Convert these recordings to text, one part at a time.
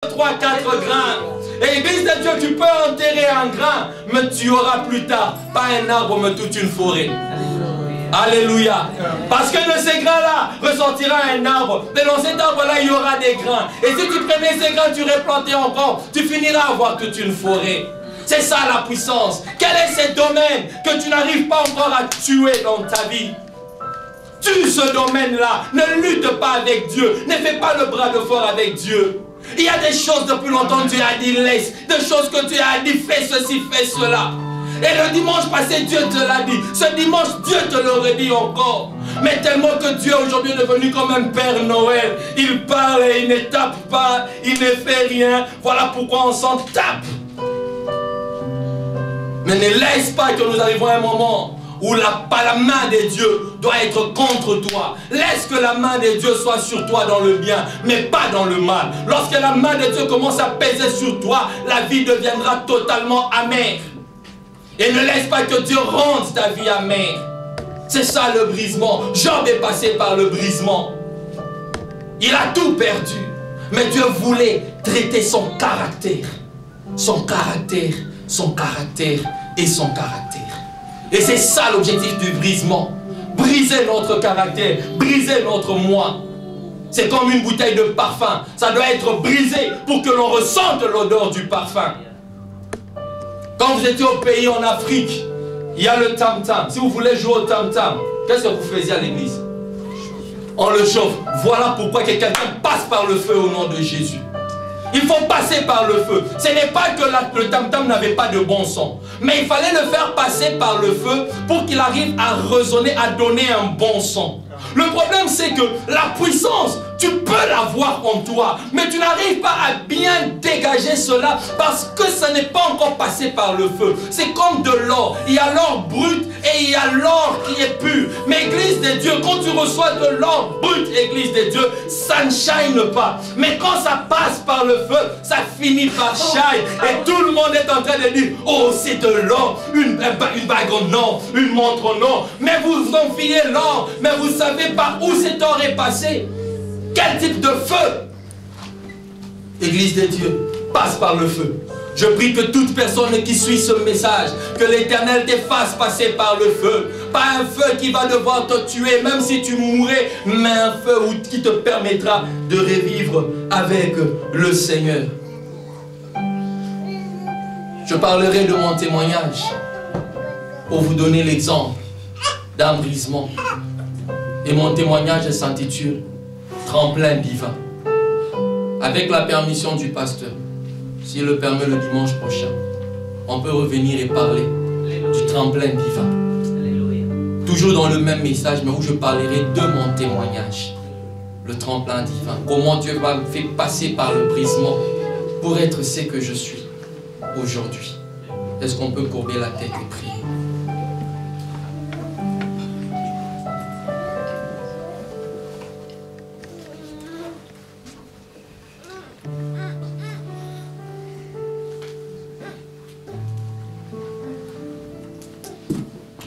3, 4 grains. Et l'église de Dieu, tu peux enterrer un grain, mais tu auras plus tard, pas un arbre, mais toute une forêt. Alléluia. Parce que de ces grains-là ressortira un arbre. Et dans cet arbre-là, il y aura des grains. Et si tu prenais ces grains, tu replantais encore, tu finiras à avoir toute une forêt. C'est ça la puissance. Quel est ce domaine que tu n'arrives pas encore à tuer dans ta vie? Tue ce domaine-là. Ne lutte pas avec Dieu. Ne fais pas le bras de fort avec Dieu. Il y a des choses depuis longtemps Dieu a dit laisse. Des choses que Dieu a dit fais ceci, fais cela. Et le dimanche passé, Dieu te l'a dit. Ce dimanche, Dieu te le redit encore. Mais tellement que Dieu aujourd'hui est devenu comme un Père Noël. Il parle et il ne tape pas, il ne fait rien. Voilà pourquoi on s'en tape. Mais ne laisse pas que nous arrivions à un moment où la main de Dieu doit être contre toi. Laisse que la main de Dieu soit sur toi dans le bien, mais pas dans le mal. Lorsque la main de Dieu commence à peser sur toi, la vie deviendra totalement amère. Et ne laisse pas que Dieu rende ta vie amère. C'est ça le brisement. Job est passé par le brisement. Il a tout perdu. Mais Dieu voulait traiter son caractère. Son caractère, son caractère et son caractère. Et c'est ça l'objectif du brisement. Briser notre caractère, briser notre moi. C'est comme une bouteille de parfum. Ça doit être brisé pour que l'on ressente l'odeur du parfum. Quand vous étiez au pays en Afrique, il y a le tam-tam. Si vous voulez jouer au tam-tam, qu'est-ce que vous faisiez à l'église? On le chauffe. Voilà pourquoi quelqu'un passe par le feu au nom de Jésus. Il faut passer par le feu. Ce n'est pas que le tam-tam n'avait pas de bon son. Mais il fallait le faire passer par le feu pour qu'il arrive à résonner, à donner un bon son. Le problème, c'est que la puissance, tu peux l'avoir en toi, mais tu n'arrives pas à bien dégager cela parce que ça n'est pas encore passé par le feu. C'est comme de l'or. Il y a l'or brut et il y a l'or qui est pur. Mais Église de Dieu, quand tu reçois de l'or brut, Église de Dieu, ça ne shine pas. Mais quand ça passe par le feu, ça finit par shine. Et tout le monde est en train de dire, oh c'est de l'or, une bague en or, une montre en or. Mais vous enfilez l'or, mais vous savez par où cet or est passé. Quel type de feu? Église de Dieu, passe par le feu. Je prie que toute personne qui suit ce message, que l'Éternel te fasse passer par le feu. Pas un feu qui va devoir te tuer, même si tu mourrais, mais un feu qui te permettra de revivre avec le Seigneur. Je parlerai de mon témoignage pour vous donner l'exemple d'un brisement. Et mon témoignage s'intitule Tremplin divin. Avec la permission du pasteur, s'il le permet le dimanche prochain, on peut revenir et parler du tremplin divin. Toujours dans le même message, mais où je parlerai de mon témoignage. Le tremplin divin. Comment Dieu m'a fait passer par le brisement pour être ce que je suis aujourd'hui. Est-ce qu'on peut courber la tête et prier?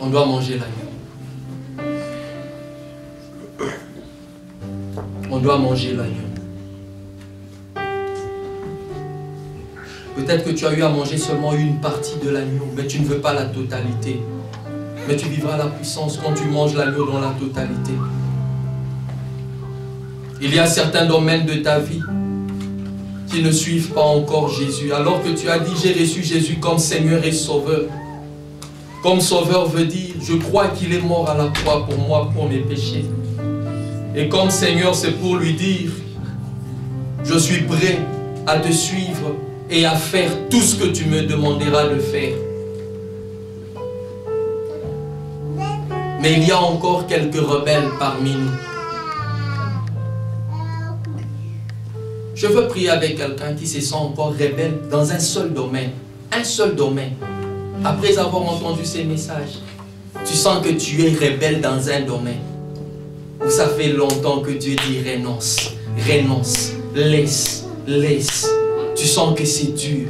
On doit manger l'agneau. On doit manger l'agneau. Peut-être que tu as eu à manger seulement une partie de l'agneau, mais tu ne veux pas la totalité. Mais tu vivras la puissance quand tu manges l'agneau dans la totalité. Il y a certains domaines de ta vie qui ne suivent pas encore Jésus. Alors que tu as dit, j'ai reçu Jésus comme Seigneur et Sauveur. Comme Sauveur veut dire, je crois qu'il est mort à la croix pour moi, pour mes péchés. Et comme Seigneur, c'est pour lui dire, je suis prêt à te suivre et à faire tout ce que tu me demanderas de faire. Mais il y a encore quelques rebelles parmi nous. Je veux prier avec quelqu'un qui se sent encore rebelle dans un seul domaine. Un seul domaine. Après avoir entendu ces messages, tu sens que tu es rebelle dans un domaine où ça fait longtemps que Dieu dit renonce, renonce, laisse, laisse. Tu sens que c'est dur.